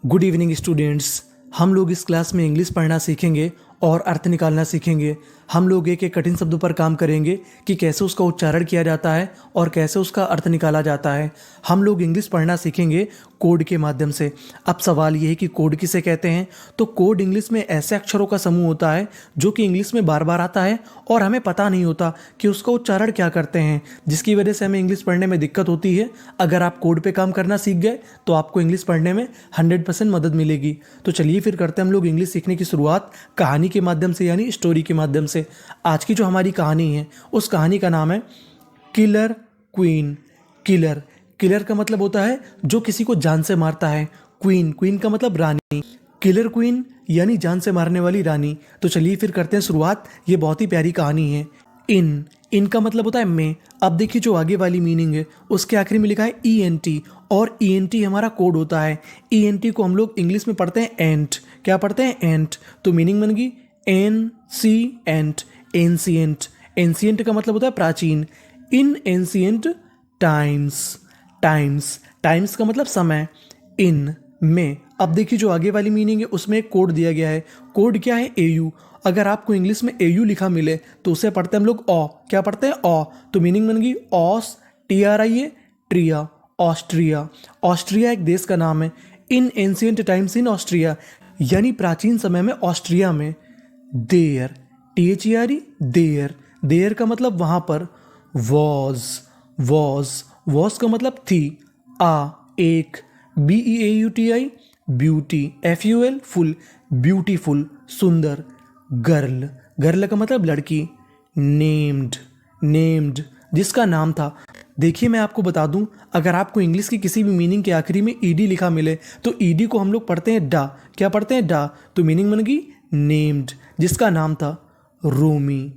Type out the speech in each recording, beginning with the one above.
Good evening students. हम लोग इस क्लास में इंग्लिश पढ़ना सीखेंगे और अर्थ निकालना सीखेंगे। हम लोग एक एक कठिन शब्दों पर काम करेंगे कि कैसे उसका उच्चारण किया जाता है और कैसे उसका अर्थ निकाला जाता है। हम लोग इंग्लिश पढ़ना सीखेंगे कोड के माध्यम से। अब सवाल ये है कि कोड किसे कहते हैं। तो कोड इंग्लिश में ऐसे अक्षरों का समूह होता है जो कि इंग्लिश में बार बार आता है और हमें पता नहीं होता कि उसका उच्चारण क्या करते हैं, जिसकी वजह से हमें इंग्लिश पढ़ने में दिक्कत होती है। अगर आप कोड पे काम करना सीख गए तो आपको इंग्लिश पढ़ने में 100% मदद मिलेगी। तो चलिए फिर करते हैं हम लोग इंग्लिश सीखने की शुरुआत कहानी के माध्यम से, यानी स्टोरी के माध्यम से। आज की जो हमारी कहानी है उस कहानी का नाम है किलर क्वीन। किलर किलर का मतलब होता है जो किसी को जान से मारता है। क्वीन क्वीन का मतलब रानी। किलर क्वीन यानी जान से मारने वाली रानी। तो चलिए फिर करते हैं शुरुआत। ये बहुत ही प्यारी कहानी है। इन इन का मतलब होता है मैं। अब देखिए जो आगे वाली मीनिंग है उसके आखिरी में लिखा है ENT, और ENT हमारा कोड होता है। ENT को हम लोग इंग्लिश में पढ़ते हैं एंट। क्या पढ़ते हैं? एंट। तो मीनिंग बन गई एंट। एंशिएंट। एंशिएंट का मतलब होता है प्राचीन। इन एंशिएंट टाइम्स। टाइम्स का मतलब समय। इन में अब देखिए जो आगे वाली मीनिंग है उसमें एक कोड दिया गया है। कोड क्या है? AU। अगर आपको इंग्लिश में AU लिखा मिले तो उसे पढ़ते हैं हम लोग ऑ। क्या पढ़ते हैं? ऑ। तो मीनिंग बन गई ऑस, TRIA, ट्रिया। ऑस्ट्रिया। ऑस्ट्रिया एक देश का नाम है। इन एंशिएंट टाइम्स इन ऑस्ट्रिया, यानी प्राचीन समय में ऑस्ट्रिया में। देयर, THERE, देयर का मतलब वहां पर। वॉज का मतलब थी। एक, BEAUTI, beauty, FUL, full, beautiful, सुंदर। गर्ल का मतलब लड़की। नेम्ड जिसका नाम था। देखिए मैं आपको बता दूं, अगर आपको इंग्लिश की किसी भी मीनिंग के आखिरी में ED लिखा मिले तो ED को हम लोग पढ़ते हैं डा। क्या पढ़ते हैं? डा। तो मीनिंग बन गई नेम्ड, जिसका नाम था रोमी।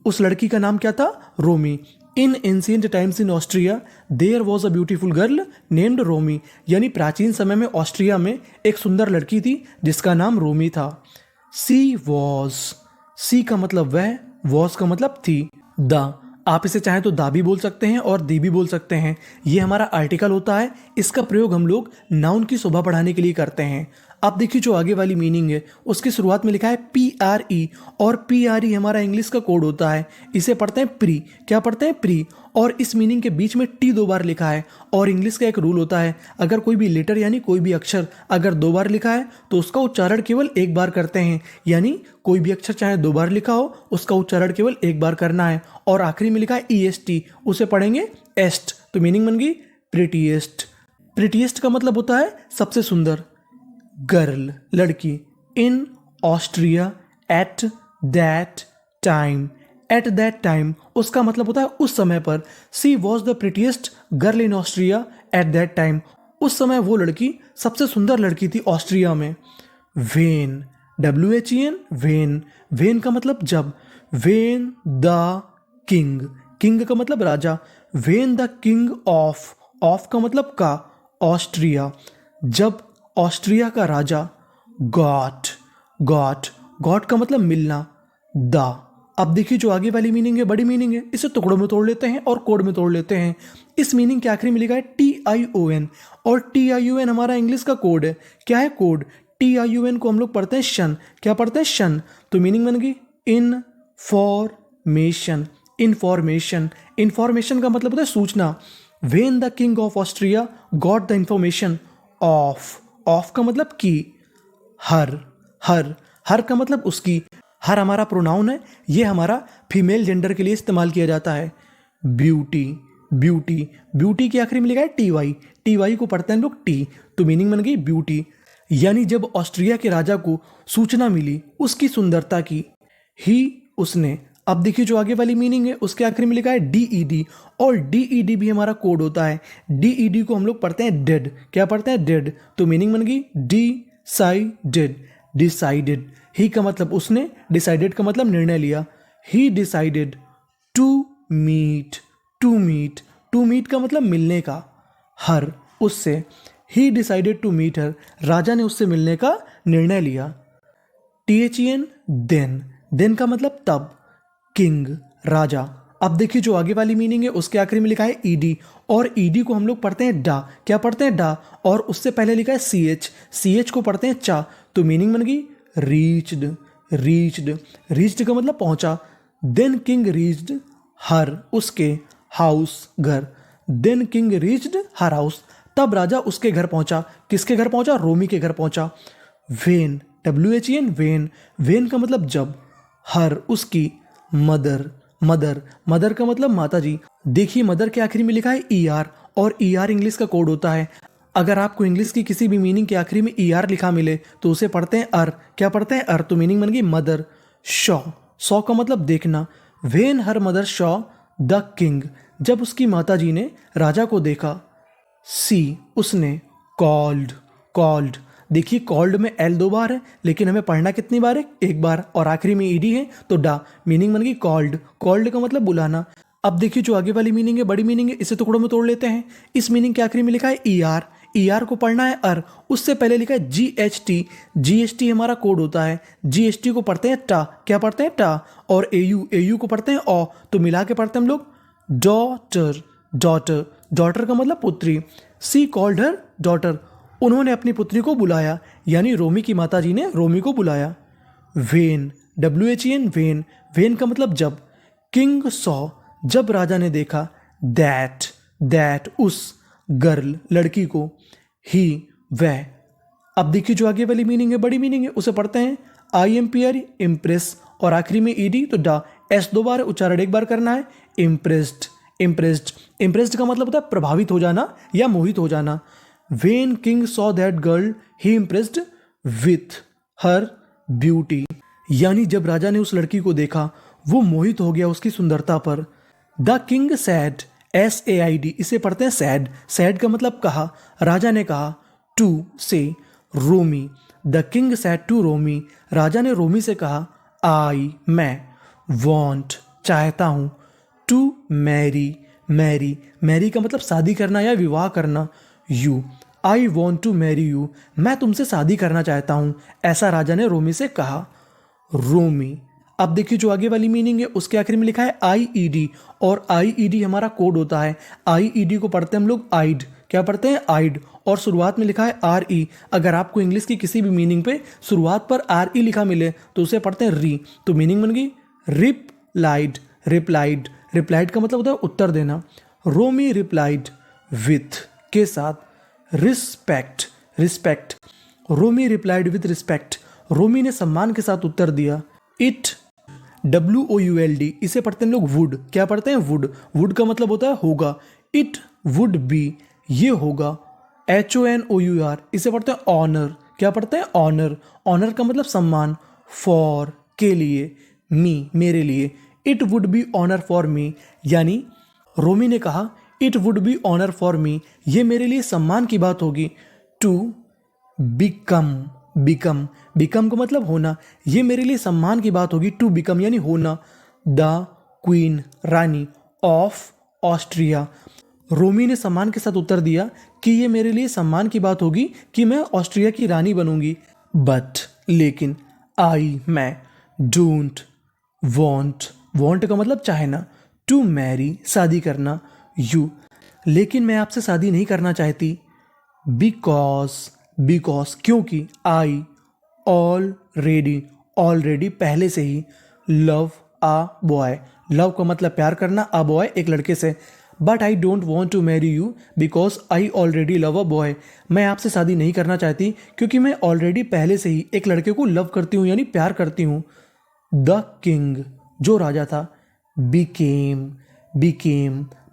उस लड़की का नाम क्या था? Romi. In ancient times in Austria there was a beautiful girl named Romi, यानी प्राचीन समय में ऑस्ट्रिया में एक सुंदर लड़की थी जिसका नाम रोमी था। सी का मतलब वह, वॉज का मतलब थी। द, आप इसे चाहें तो दा भी बोल सकते हैं और दी भी बोल सकते हैं। ये हमारा आर्टिकल होता है। इसका प्रयोग हम लोग नाउन की शोभा बढ़ाने के लिए करते हैं। अब देखिए जो आगे वाली मीनिंग है उसकी शुरुआत में लिखा है PRE, और PRE हमारा इंग्लिश का कोड होता है। इसे पढ़ते हैं प्री। क्या पढ़ते हैं? प्री। और इस मीनिंग के बीच में T 2 बार लिखा है। और इंग्लिश का एक रूल होता है, अगर कोई भी लेटर यानी कोई भी अक्षर अगर 2 बार लिखा है तो उसका उच्चारण केवल 1 बार करते हैं। यानी कोई भी अक्षर चाहे 2 बार लिखा हो उसका उच्चारण केवल 1 बार करना है। और आखिरी में लिखा है EST, उसे पढ़ेंगे एस्ट। तो मीनिंग बन गई प्रिटीएस्ट। प्रिटीएस्ट का मतलब होता है सबसे सुंदर। गर्ल लड़की। In Austria at that time उसका मतलब होता है उस समय पर। She was the prettiest girl in Austria at that time, उस समय वो लड़की सबसे सुंदर लड़की थी ऑस्ट्रिया में। वेन, WHEN, वेन का मतलब जब। वेन द किंग का मतलब राजा। वेन द किंग ऑफ का मतलब का, ऑस्ट्रिया, जब ऑस्ट्रिया का राजा। गॉट का मतलब मिलना। द, अब देखिए जो आगे वाली मीनिंग है बड़ी मीनिंग है, इसे टुकड़ों में तोड़ लेते हैं और कोड में तोड़ लेते हैं। इस मीनिंग के आखिरी में लिखा है TION, और TION हमारा इंग्लिश का कोड है। क्या है कोड? TION को हम लोग पढ़ते हैं शन। क्या पढ़ते हैं? शन। तो मीनिंग बन गई इन्फॉर्मेशन का मतलब होता है सूचना। When the king of Austria got the information of का मतलब की। हर का मतलब उसकी। हर हमारा प्रोनाउन है, ये हमारा फीमेल जेंडर के लिए इस्तेमाल किया जाता है। ब्यूटी के आखिरी में लिखा है TY को पढ़ते हैं लोग T। तो मीनिंग बन गई ब्यूटी, यानी जब ऑस्ट्रिया के राजा को सूचना मिली उसकी सुंदरता की। उसने। अब देखिए जो आगे वाली मीनिंग है उसके आखिरी में लिखा है DED, और DED भी हमारा कोड होता है। DED को हम लोग पढ़ते हैं डेड। क्या पढ़ते हैं? डेड। तो मीनिंग बन गई डिसाइडेड। ही का मतलब उसने, डिसाइडेड का मतलब निर्णय लिया। ही डिसाइडेड टू मीट का मतलब मिलने का। हर, उससे। He decided to meet her, राजा ने उससे मिलने का निर्णय लिया। THEN, देन का मतलब तब। किंग राजा। अब देखिए जो आगे वाली मीनिंग है उसके आखिरी में लिखा है ईडी, और ईडी को हम लोग पढ़ते हैं डा। क्या पढ़ते हैं? डा। और उससे पहले लिखा है सी एच को पढ़ते हैं चा। तो मीनिंग बन गई रीच्ड। रीच्ड का मतलब पहुंचा। देन किंग रीच्ड हर, उसके, हाउस, घर। देन किंग रीच्ड हर हाउस, तब राजा उसके घर पहुंचा। किसके घर पहुंचा? रोमी के घर पहुंचा। When, WHEN, when. वेन का मतलब जब। हर, उसकी, मदर का मतलब माता जी। देखिए मदर के आखिरी में लिखा है ER, और ER इंग्लिश का कोड होता है। अगर आपको इंग्लिश की किसी भी मीनिंग के आखिरी में ER लिखा मिले तो उसे पढ़ते हैं अर। क्या पढ़ते हैं? अर। तो मीनिंग बन गई मदर। सॉ का मतलब देखना। When her mother saw the king, जब उसकी माता जी ने राजा को देखा। सी, उसने। कॉल्ड। देखिए कॉल्ड में L 2 बार है, लेकिन हमें पढ़ना कितनी बार है? एक बार। और आखिरी में ED है तो डा। मीनिंग बन गई कॉल्ड का मतलब बुलाना। अब देखिए जो आगे वाली मीनिंग है बड़ी मीनिंग है, इसे टुकड़ों में तोड़ लेते हैं। इस मीनिंग के आखिरी में लिखा है ER को पढ़ना है अर। उससे पहले लिखा है GHT हमारा कोड होता है। GHT को पढ़ते हैं टा। क्या पढ़ते हैं? टा। और AU को पढ़ते हैं ओ। तो मिला के पढ़ते हैं हम लोग डॉटर का मतलब पुत्री। सी कॉल्ड हर डॉटर, उन्होंने अपनी पुत्री को बुलाया, यानी रोमी की माता जी ने रोमी को बुलाया। वेन, WHEN, वेन का मतलब जब। किंग सॉ, जब राजा ने देखा। दैट, उस, गर्ल, लड़की को। ही, वह। अब देखिए जो आगे वाली मीनिंग है बड़ी मीनिंग है, उसे पढ़ते हैं IMPR, इम्प्रेस, और आखिरी में ED तो डा। S 2 बार, उच्चारण एक बार करना है। इम्प्रेस्ड का मतलब होता है प्रभावित हो जाना या मोहित हो जाना। When king saw that girl he impressed with her beauty, यानी जब राजा ने उस लड़की को देखा वो मोहित हो गया उसकी सुंदरता पर। द किंग सैड, SAID, इसे पढ़ते हैं सैड का मतलब कहा। राजा ने कहा टू, से, रोमी। द किंग सैड टू रोमी, राजा ने रोमी से कहा आई, मैं, वॉन्ट, चाहता हूँ, टू मैरी का मतलब शादी करना या विवाह करना। You, I want to marry you, मैं तुमसे शादी करना चाहता हूँ, ऐसा राजा ने रोमी से कहा। रोमी। अब देखिए जो आगे वाली मीनिंग है उसके आखिर में लिखा है IED, और IED हमारा कोड होता है। IED को पढ़ते हैं हम लोग आइड। क्या पढ़ते हैं? आइड। और शुरुआत में लिखा है RE। अगर आपको इंग्लिश की किसी भी मीनिंग पे शुरुआत पर RE लिखा मिले तो उसे पढ़ते हैं री। तो मीनिंग बन गई रिप्लाइड का मतलब होता है उत्तर देना। रोमी रिप्लाइड विथ, के साथ। Respect, Romi replied with respect, Romi ने सम्मान के साथ उत्तर दिया। इट, WOULD, इसे पढ़ते हैं लोग वुड। क्या पढ़ते हैं? वुड का मतलब होता है होगा। इट वुड बी, ये होगा। HONOUR, इसे पढ़ते हैं ऑनर। क्या पढ़ते हैं? ऑनर का मतलब सम्मान। फॉर, के लिए। मी, मेरे लिए। It would be honour for me, यानी रोमी ने कहा it would be honour for me, ये मेरे लिए सम्मान की बात होगी। टू बिकम का मतलब होना, ये मेरे लिए सम्मान की बात होगी। टू बिकम यानी होना। द क्वीन, रानी, ऑफ ऑस्ट्रिया, रोमी ने सम्मान के साथ उत्तर दिया कि ये मेरे लिए सम्मान की बात होगी कि मैं ऑस्ट्रिया की रानी बनूंगी। बट, लेकिन, आई, मैं, डोंट वॉन्ट का मतलब चाहना। टू मैरी, शादी करना। यू, लेकिन मैं आपसे शादी नहीं करना चाहती। बिकॉज, क्योंकि। आई, ऑलरेडी, पहले से ही। लव आ बॉय, लव का मतलब प्यार करना, अ बॉय, एक लड़के से। But I don't want to marry you because I already love a boy, मैं आपसे शादी नहीं करना चाहती क्योंकि मैं ऑलरेडी पहले से ही एक लड़के को लव करती हूँ यानी प्यार करती हूँ। द किंग, जो राजा था।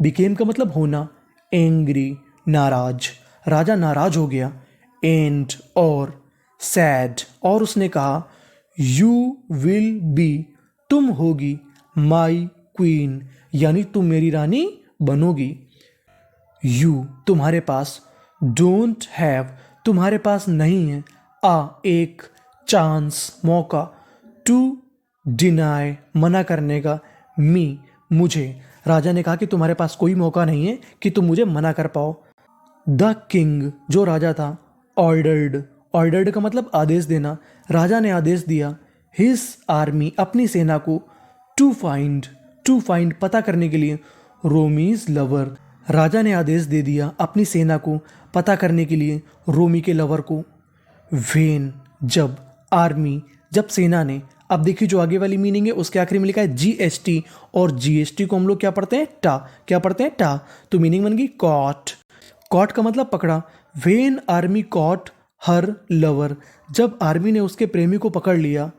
बिकेम का मतलब होना। एंग्री, नाराज, राजा नाराज हो गया। एंड, और। सैड, और उसने कहा यू विल बी, तुम होगी। माई क्वीन, यानी तुम मेरी रानी बनोगी। यू, तुम्हारे पास। डोंट हैव, तुम्हारे पास नहीं है। एक चांस, मौका। टू डिनाई, मना करने का। मी, मुझे, राजा ने कहा कि तुम्हारे पास कोई मौका नहीं है कि तुम मुझे मना कर पाओ। द किंग, जो राजा था। ऑर्डर्ड का मतलब आदेश देना, राजा ने आदेश दिया। हिज आर्मी, अपनी सेना को। टू फाइंड, टू फाइंड पता करने के लिए रोमीज लवर राजा ने आदेश दे दिया अपनी सेना को पता करने के लिए रोमी के लवर को। वेन जब, आर्मी जब सेना ने। अब देखिए जो आगे वाली मीनिंग है उसके आखिरी में लिखा है जीएसटी, और जीएसटी को हम लोग क्या पढ़ते हैं, टा। क्या पढ़ते हैं, टा। तो मीनिंग बन गई कॉट। कॉट का मतलब पकड़ा। When army caught her lover, जब आर्मी ने उसके प्रेमी को पकड़ लिया।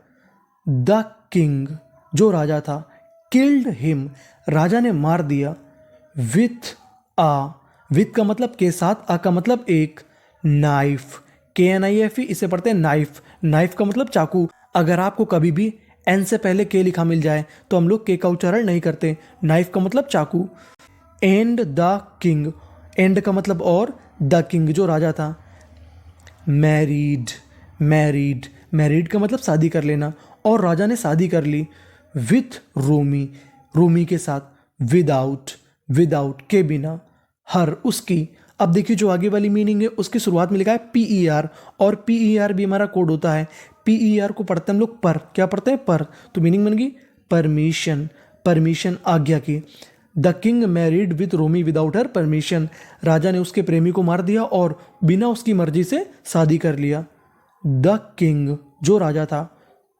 द किंग जो राजा था, किल्ड हिम राजा ने मार दिया। विथ आ, विथ का मतलब के साथ, आ का मतलब एक। नाइफ, KNIFE, इसे पढ़ते हैं नाइफ। नाइफ का मतलब चाकू। अगर आपको कभी भी एन से पहले के लिखा मिल जाए तो हम लोग के का उच्चारण नहीं करते। नाइफ का मतलब चाकू। एंड द किंग, एंड का मतलब और, द किंग जो राजा था। मैरिड, मैरिड, मैरिड का मतलब शादी कर लेना, और राजा ने शादी कर ली। विथ रोमी, रोमी के साथ। विदाउट, विदाउट के बिना। हर उसकी। अब देखिए जो आगे वाली मीनिंग है उसकी शुरुआत में लिखा है PER, और PER भी हमारा कोड होता है। PER को पढ़ते हैं हम लोग पर। क्या पढ़ते हैं, पर। तो मीनिंग बन गई परमिशन, परमिशन आज्ञा की। The king married with Romi without her permission, राजा ने उसके प्रेमी को मार दिया और बिना उसकी मर्जी से शादी कर लिया। द किंग जो राजा था,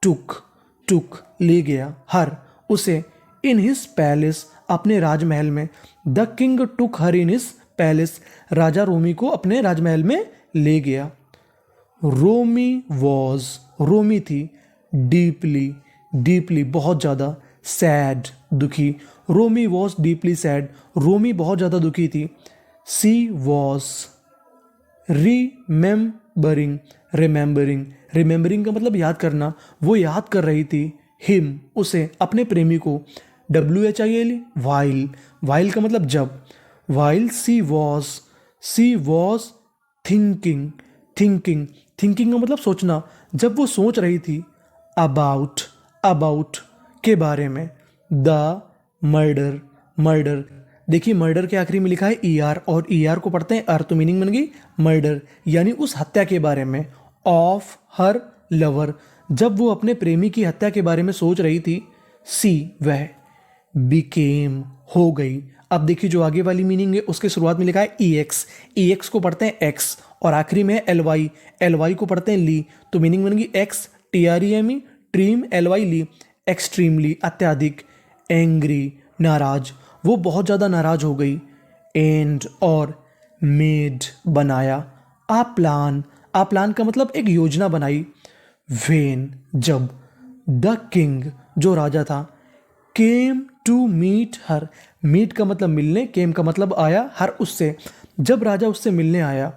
टुक, टुक ले गया, हर उसे, इन हिज पैलेस अपने राजमहल में। The king took her in his palace, राजा रोमी को अपने राजमहल में ले गया। रोमी वॉज, रोमी थी। डीपली, डीपली बहुत ज़्यादा। सैड दुखी, रोमी वॉज डीपली सैड, रोमी बहुत ज़्यादा दुखी थी। सी वॉज रिमेम्बरिंग, रिमेम्बरिंग, रिमेम्बरिंग का मतलब याद करना, वो याद कर रही थी। हिम उसे, अपने प्रेमी को। WHIL, वाइल, वाइल का मतलब जब। While she was thinking, thinking, thinking का मतलब सोचना, जब वो सोच रही थी। अबाउट, अबाउट के बारे में। द मर्डर, मर्डर, देखिए मर्डर के आखिरी में लिखा है ER, और ER को पढ़ते हैं अर, तो मीनिंग बन गई मर्डर, यानी उस हत्या के बारे में। ऑफ हर लवर, जब वो अपने प्रेमी की हत्या के बारे में सोच रही थी। सी वह। बिकेम हो गई। अब देखिए जो आगे वाली मीनिंग है उसके शुरुआत में लिखा है EX, EX को पढ़ते हैं X, और आखिरी में LY, LY को पढ़ते हैं ली, तो मीनिंग बन गई XTREME, ट्रीम, LY ली, एक्सट्रीमली अत्यधिक। एंग्री नाराज, वो बहुत ज़्यादा नाराज हो गई। एंड और, मेड बनाया। आ प्लान, आ प्लान का मतलब एक योजना बनाई। वेन जब, द किंग जो राजा था, came to meet her, meet का मतलब मिलने, केम का मतलब आया, हर उससे, जब राजा उससे मिलने आया।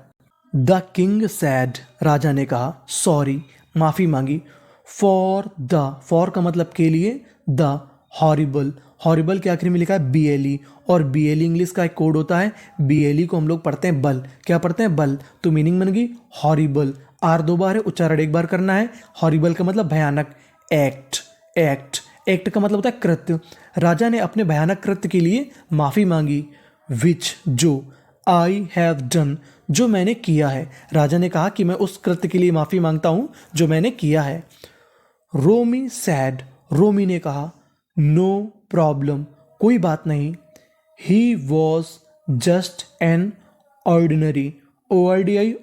द किंग सैड, राजा ने कहा, सॉरी माफ़ी मांगी। फॉर द, फॉर का मतलब के लिए, द हॉरिबल, हॉरिबल के आखिरी में लिखा है BLE, और BLE इंग्लिश का एक कोड होता है। BLE को हम लोग पढ़ते हैं बल। क्या पढ़ते हैं, बल, तो मीनिंग बन गई हॉरिबल। आर 2 बार है, उच्चारण 1 बार करना है। हॉरिबल का मतलब भयानक। एक्ट, एक्ट, एक्ट का मतलब होता है कृत्य। राजा ने अपने भयानक कृत्य के लिए माफ़ी मांगी। विच जो, आई हैव डन जो मैंने किया है, राजा ने कहा कि मैं उस कृत्य के लिए माफ़ी मांगता हूँ जो मैंने किया है। रोमी सैड, रोमी ने कहा, नो प्रॉब्लम कोई बात नहीं। He was just an ordinary, ORDI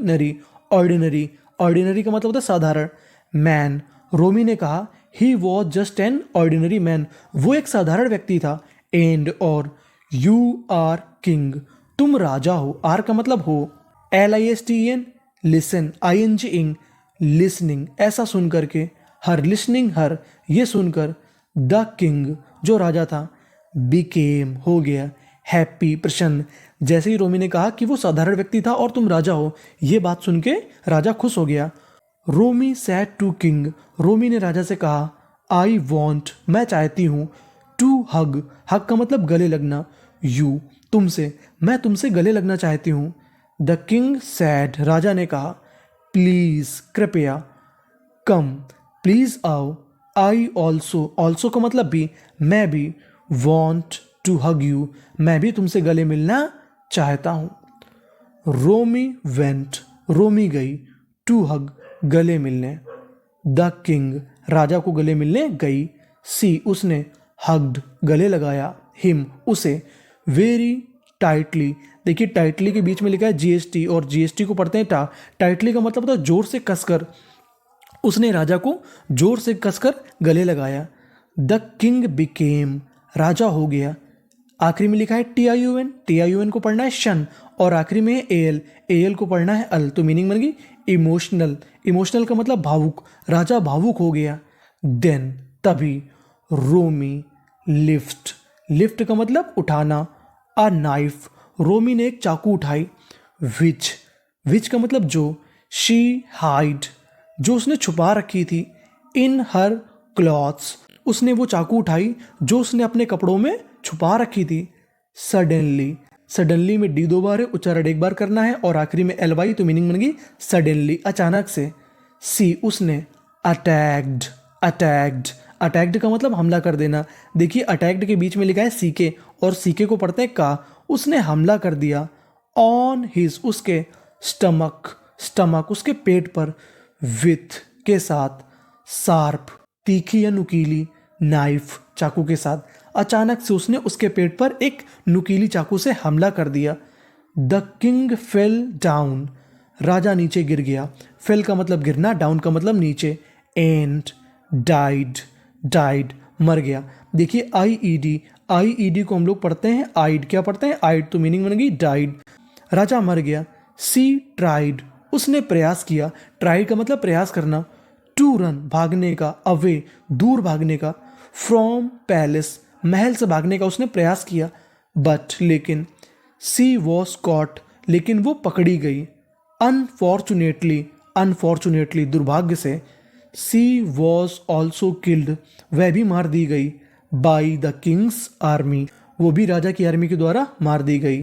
नरी, ऑर्डिनरी, ऑर्डिनरी का मतलब होता है साधारण। मैन, रोमी ने कहा, he was just an ordinary man, वो एक साधारण व्यक्ति था। एंड और, यू आर किंग तुम राजा हो, आर का मतलब हो। LISTEN लिसन, ING लिसनिंग, ऐसा सुन करके। हर लिसनिंग हर, ये सुनकर। द किंग जो राजा था, बिकेम हो गया, हैप्पी प्रसन्न। जैसे ही रोमी ने कहा कि वो साधारण व्यक्ति था और तुम राजा हो, ये बात सुन के राजा खुश हो गया। रोमी सैड टू किंग, रोमी ने राजा से कहा, आई वॉन्ट मैं चाहती हूँ। टू हग, हग का मतलब गले लगना। यू तुमसे, मैं तुमसे गले लगना चाहती हूँ। द किंग सैड, राजा ने कहा, प्लीज कृपया। कम प्लीज आओ। आई ऑल्सो, ऑल्सो का मतलब भी, मैं भी। वॉन्ट टू हग यू, मैं भी तुमसे गले मिलना चाहता हूँ। रोमी वेंट, रोमी गई। टू हग गले मिलने। द किंग, राजा को गले मिलने गई। सी उसने, हग्ड गले लगाया, हिम उसे, वेरी टाइटली। देखिए टाइटली के बीच में लिखा है जीएसटी और जीएसटी को पढ़ते हैं टा। टाइटली का मतलब होता है जोर से कसकर। उसने राजा को जोर से कसकर गले लगाया। द किंग बिकेम, राजा हो गया। आखिरी में लिखा है TIUN, TIUN को पढ़ना है शन और आखिरी में है AL, AL को पढ़ना है अल। तो मीनिंग बन गई इमोशनल, इमोशनल का मतलब भावुक, राजा भावुक हो गया। देन तभी, रोमी लिफ्ट, लिफ्ट का मतलब उठाना, अ नाइफ, रोमी ने एक चाकू उठाई। विच, विच का मतलब जो, शी हाइड, जो उसने छुपा रखी थी। इन हर क्लॉथ्स, उसने वो चाकू उठाई जो उसने अपने कपड़ों में छुपा रखी थी। सडनली, सडनली में डी 2 बार है, उच्चारण 1 बार करना है और आखिरी में LY, तो मीनिंग बन गई सडनली, अचानक से। सी उसने, अटैक्ड, अटैक्ड, अटैक्ड का मतलब हमला कर देना। देखिए अटैक्ड के बीच में लिखा है सीके और सीके को पढ़ते हैं का। उसने हमला कर दिया। ऑन हिज, उसके, स्टमक, स्टमक उसके पेट पर। विथ के साथ, शार्प तीखी या नुकीली, नाइफ चाकू के साथ। अचानक से उसने उसके पेट पर एक नुकीली चाकू से हमला कर दिया। द किंग फेल डाउन, राजा नीचे गिर गया। फेल का मतलब गिरना, डाउन का मतलब नीचे। एंड डाइड, डाइड मर गया। देखिए IED, IED को हम लोग पढ़ते हैं आइड, क्या पढ़ते हैं आइड, तो मीनिंग बनेगी डाइड, राजा मर गया। सी ट्राइड, उसने प्रयास किया। ट्राइड का मतलब प्रयास करना। टू रन, भागने का। अवे, दूर भागने का। फ्रॉम पैलेस, महल से भागने का उसने प्रयास किया। बट लेकिन, सी वॉज कॉट, लेकिन वो पकड़ी गई। अनफॉर्चुनेटली, अनफॉर्चुनेटली दुर्भाग्य से। सी वॉज ऑल्सो किल्ड, वह भी मार दी गई। बाई द किंग्स आर्मी, वो भी राजा की आर्मी के द्वारा मार दी गई।